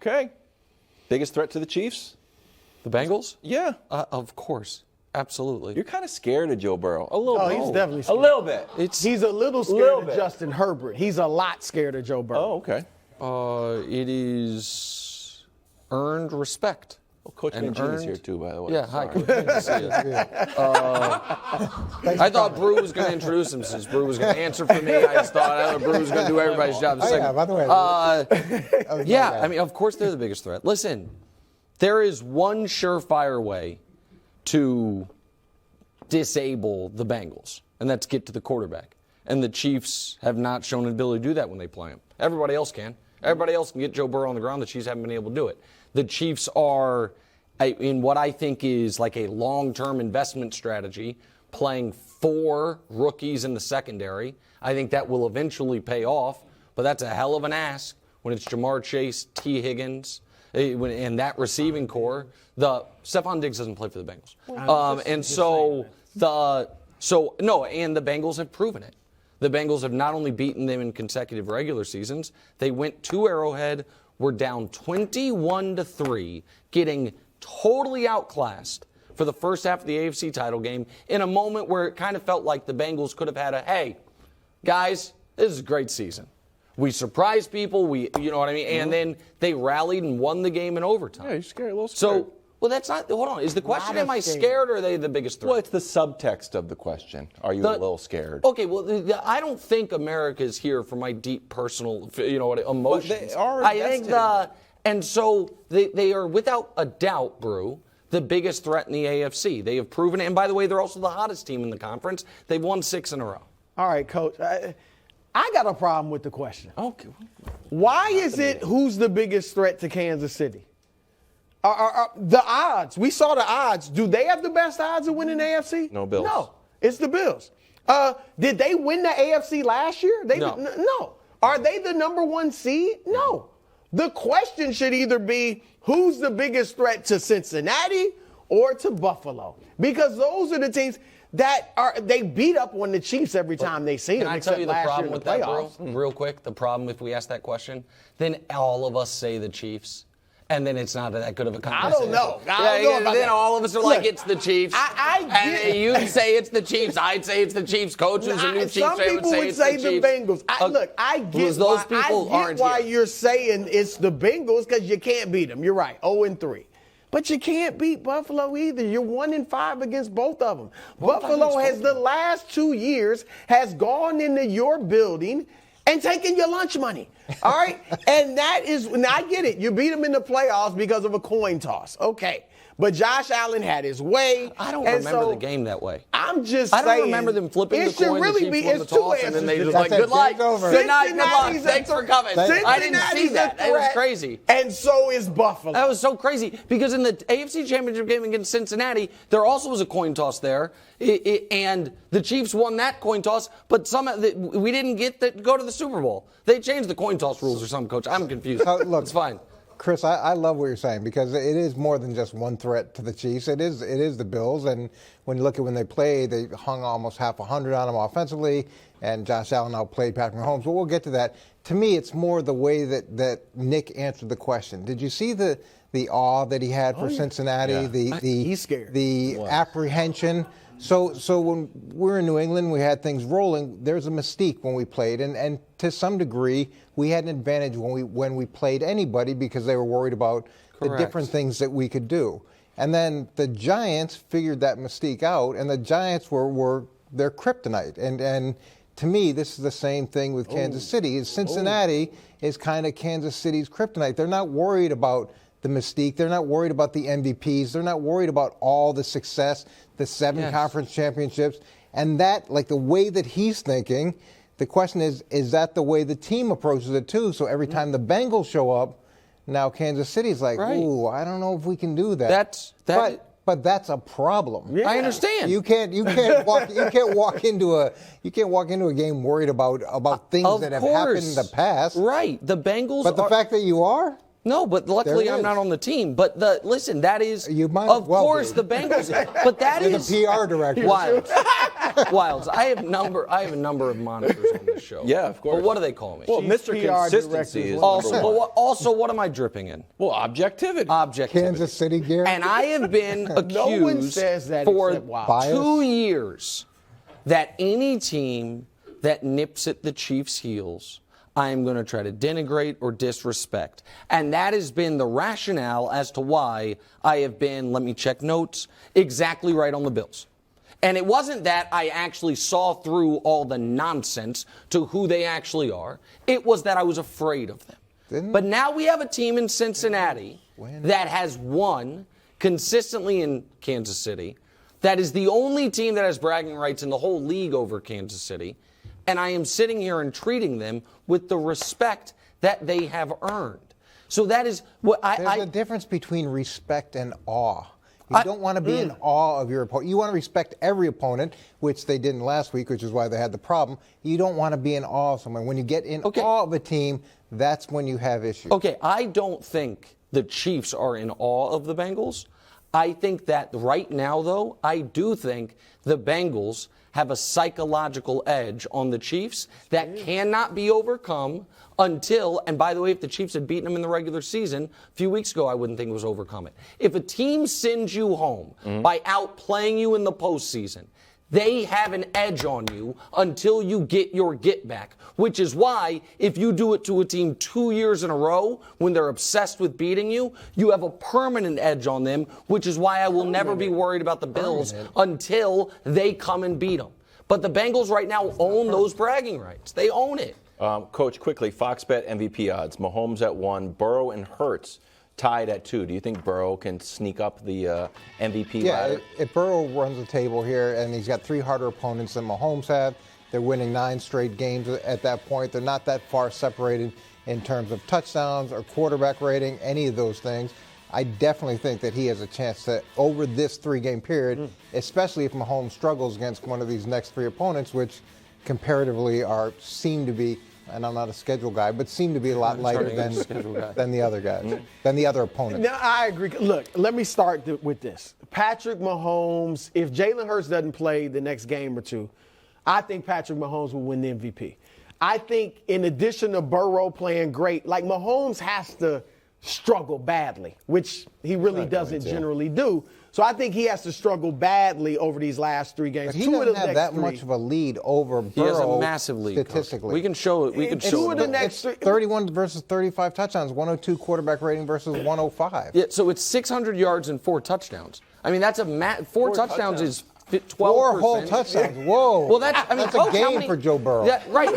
Okay. Biggest threat to the Chiefs? The Bengals? Yeah. Of course. Absolutely. You're kind of scared of Joe Burrow. A little bit. He's definitely scared. A little bit. He's a little scared of Justin Herbert. He's a lot scared of Joe Burrow. Oh, okay. It is earned respect. Well, Coach Mangini's here too, by the way. Yeah, hi. Sorry. Good to see you. I thought Brew was going to introduce him since Brew was going to answer for me. I just thought Brew was going to do everybody's job. Yeah, by the way. Yeah, I mean, of course they're the biggest threat. Listen, there is one surefire way to disable the Bengals, and that's get to the quarterback. And the Chiefs have not shown an ability to do that when they play him. Everybody else can. Everybody else can get Joe Burrow on the ground. The Chiefs haven't been able to do it. The Chiefs are, in what I think is like a long-term investment strategy, playing 4 rookies in the secondary. I think that will eventually pay off, but that's a hell of an ask when it's Jamar Chase, T. Higgins, and that receiving core. Stephon Diggs doesn't play for the Bengals. And the Bengals have proven it. The Bengals have not only beaten them in consecutive regular seasons, they went to Arrowhead, were down 21-3, getting totally outclassed for the first half of the AFC title game in a moment where it kind of felt like the Bengals could have had hey, guys, this is a great season. We surprised people, you know what I mean? And then they rallied and won the game in overtime. Yeah, you're scared, a little scared. Well, that's not, hold on. Is the question, am I scared or are they the biggest threat? Well, it's the subtext of the question. Are you a little scared? Okay, well, I don't think America is here for my deep personal, emotions. But they are and so they are without a doubt, Brew, the biggest threat in the AFC. They have proven it. And by the way, they're also the hottest team in the conference. They've won 6 in a row. All right, Coach. I got a problem with the question. Okay. Why is it who's the biggest threat to Kansas City? The odds. We saw the odds. Do they have the best odds of winning the AFC? No, Bills. No, it's the Bills. Did they win the AFC last year? No. Are they the number 1 seed? No. The question should either be who's the biggest threat to Cincinnati or to Buffalo? Because those are the teams that they beat up on the Chiefs every time they see them. Can I tell you the problem with that, bro? Real quick, the problem if we ask that question, then all of us say the Chiefs. And then it's not that good of a conversation. I don't know. I don't know then all of us are like, it's the Chiefs. And you'd say it's the Chiefs. I'd say it's the Chiefs. Coaches and new Chiefs some people would say the Bengals. I get why you're saying it's the Bengals because you can't beat them. You're right, 0-3. But you can't beat Buffalo either. You're 1-5 against both of them. Buffalo has the last 2 years has gone into your building and taken your lunch money. All right? And that is, and I get it. You beat them in the playoffs because of a coin toss. Okay. But Josh Allen had his way. I don't remember the game that way. I'm just saying. I don't remember them flipping the coin. It should really be. It's 2 answers. And then they just like, good luck. Good night, good luck. Thanks for coming. I didn't see that. That was crazy. And so is Buffalo. That was so crazy because in the AFC Championship game against Cincinnati, there also was a coin toss there. And the Chiefs won that coin toss, but we didn't get to go to the Super Bowl. They changed the coin toss rules or something, Coach. I'm confused. Look, it's fine. Chris, I love what you're saying because it is more than just one threat to the Chiefs. It is the Bills, and when you look at when they played, they hung almost half 100 on them offensively, and Josh Allen outplayed Patrick Mahomes. But we'll get to that. To me, it's more the way that Nick answered the question. Did you see the awe that he had for Cincinnati? Yeah. He's scared. The apprehension. So when we're in New England, we had things rolling. There's a mystique when we played, and to some degree, we had an advantage when we played anybody because they were worried about the different things that we could do. And then the Giants figured that mystique out, and the Giants were their kryptonite. And to me, this is the same thing with Kansas City. Cincinnati is kind of Kansas City's kryptonite. They're not worried about the mystique. They're not worried about the MVPs. They're not worried about all the success, the 7 conference championships. And that, like the way that he's thinking, the question is that the way the team approaches it too? So every time the Bengals show up, now Kansas City's like, ooh, I don't know if we can do that. But that's a problem. Yeah. I understand. You can't walk into a game worried about things that have happened in the past. Right. The Bengals. But the fact that you are. No, but luckily I'm not on the team. But listen, that is, you might of well course, be. the Bengals. But that You're is the PR director. Why? Wildes, I have a number of monikers on this show. Yeah, of course. But what do they call me? Well, Mr. PR Consistency is Also, what am I dripping in? well, objectivity. Kansas City gear. And I have been accused No one says that for except Wildes. 2 years that any team that nips at the Chiefs' heels, I am going to try to denigrate or disrespect. And that has been the rationale as to why I have been, let me check notes, exactly right on the Bills. And it wasn't that I actually saw through all the nonsense to who they actually are. It was that I was afraid of them. But now we have a team in Cincinnati that has won consistently in Kansas City. That is the only team that has bragging rights in the whole league over Kansas City. And I am sitting here and treating them with the respect that they have earned. So that is what There's a difference between respect and awe. You don't want to be in awe of your opponent. You want to respect every opponent, which they didn't last week, which is why they had the problem. You don't want to be in awe of someone. When you get in awe of a team, that's when you have issues. Okay, I don't think the Chiefs are in awe of the Bengals. I think that right now, though, I do think the Bengals have a psychological edge on the Chiefs that cannot be overcome until, and by the way, if the Chiefs had beaten them in the regular season a few weeks ago, I wouldn't think it was overcome it. If a team sends you home by outplaying you in the postseason, they have an edge on you until you get your get back, which is why if you do it to a team 2 years in a row when they're obsessed with beating you, you have a permanent edge on them, which is why I will never be worried about the Bills until they come and beat them. But the Bengals right now own those bragging rights. They own it. Coach, quickly, Fox Bet MVP odds. Mahomes at 1, Burrow and Hurts tied at 2. Do you think Burrow can sneak up the MVP ladder? If Burrow runs the table here, and he's got 3 harder opponents than Mahomes have, they're winning 9 straight games at that point. They're not that far separated in terms of touchdowns or quarterback rating, any of those things. I definitely think that he has a chance to, over this 3-game period, especially if Mahomes struggles against one of these next 3 opponents, which comparatively seem to be, and I'm not a schedule guy, but seem to be a lot lighter than the other guys, than the other opponents. No, I agree. Look, let me start with this. Patrick Mahomes, if Jalen Hurts doesn't play the next game or two, I think Patrick Mahomes will win the MVP. I think in addition to Burrow playing great, like Mahomes has to struggle badly, which he really doesn't generally do. So I think he has to struggle badly over these last 3 games. But he doesn't have that much of a lead over Burrow. He has a massive lead, statistically. Coach. We can show it. We can show it. It's 31 versus 35 touchdowns, 102 quarterback rating versus 105. Yeah, so it's 600 yards and 4 touchdowns. I mean, that's a 4 touchdowns is 12%. 4 whole touchdowns. Whoa. Well, that's a game for Joe Burrow. Yeah, right.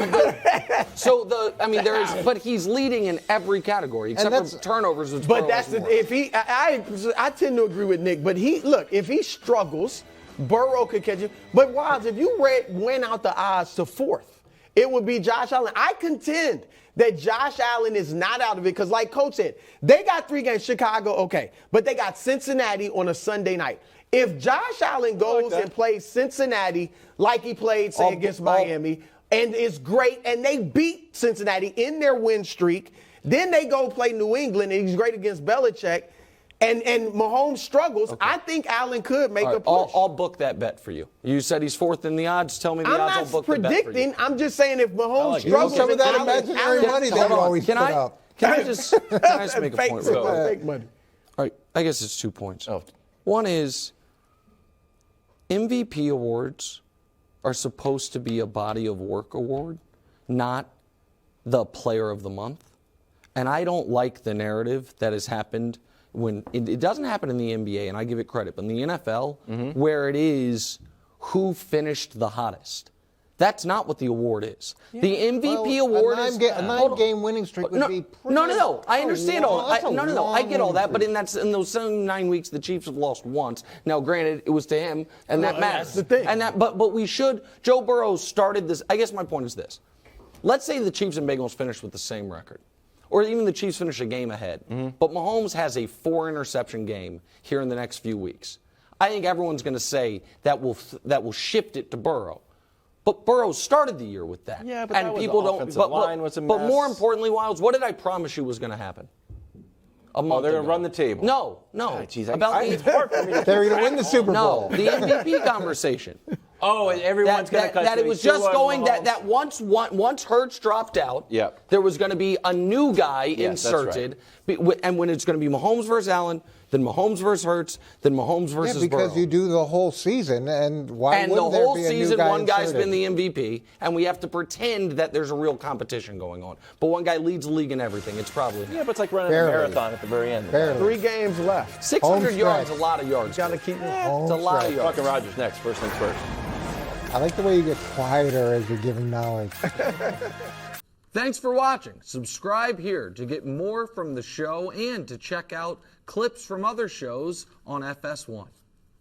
But he's leading in every category except for turnovers. But that's I tend to agree with Nick. But if he struggles, Burrow could catch him. But Wildes, if you went out the odds to 4th, it would be Josh Allen. I contend that Josh Allen is not out of it because, like Coach said, they got 3 games. Chicago, okay, but they got Cincinnati on a Sunday night. If Josh Allen goes and plays Cincinnati like he played, say, against Miami, and is great, and they beat Cincinnati in their win streak, then they go play New England, and he's great against Belichick, and Mahomes struggles, I think Allen could make a push. I'll book that bet for you. You said he's 4th in the odds. Tell me the odds. I'll book the bet for you. I'm not predicting. I'm just saying if Mahomes struggles, some of that imaginary money they always put up. Can I just make a point? Fake money. All right, I guess it's 2 points. Oh. One is MVP awards are supposed to be a body of work award, not the player of the month. And I don't like the narrative that has happened when it doesn't happen in the NBA, and I give it credit, but in the NFL, where it is who finished the hottest. That's not what the award is. Yeah. The MVP award is a 9-game winning streak would be pretty. No. I understand all that. I get all that. But in those 9 weeks, the Chiefs have lost once. Now, granted, it was to him, and that matters. That's the thing. But we should. Joe Burrow started this. I guess my point is this: let's say the Chiefs and Bengals finish with the same record, or even the Chiefs finish a game ahead. But Mahomes has a 4-interception game here in the next few weeks. I think everyone's going to say that will shift it to Burrow. But Burrow started the year with that. Yeah, but and people don't. Line was a mess. But more importantly, Wildes, what did I promise you was going to happen? A month they're ago. going to run the table. No. It's hard for me to they're going to win the Super Bowl. No, the MVP conversation. Oh, and everyone's going to cut. That it was just going that once Hurts dropped out, there was going to be a new guy inserted, and when it's going to be Mahomes versus Allen, then Mahomes versus Hurts, then Mahomes versus Burrow. Because you do the whole season, and why wouldn't there be a new guy And the whole season, one guy's inserted? been the MVP, and we have to pretend that there's a real competition going on. But one guy leads the league in everything. It's probably him. Yeah, but it's like running a marathon at the very end. Barely. 3 games left. 600 yards is a lot of yards. Got to keep it. It's a lot of yards. Fucking Rodgers next. First things first. I like the way you get quieter as you're giving knowledge. Thanks for watching. Subscribe here to get more from the show and to check out clips from other shows on FS1.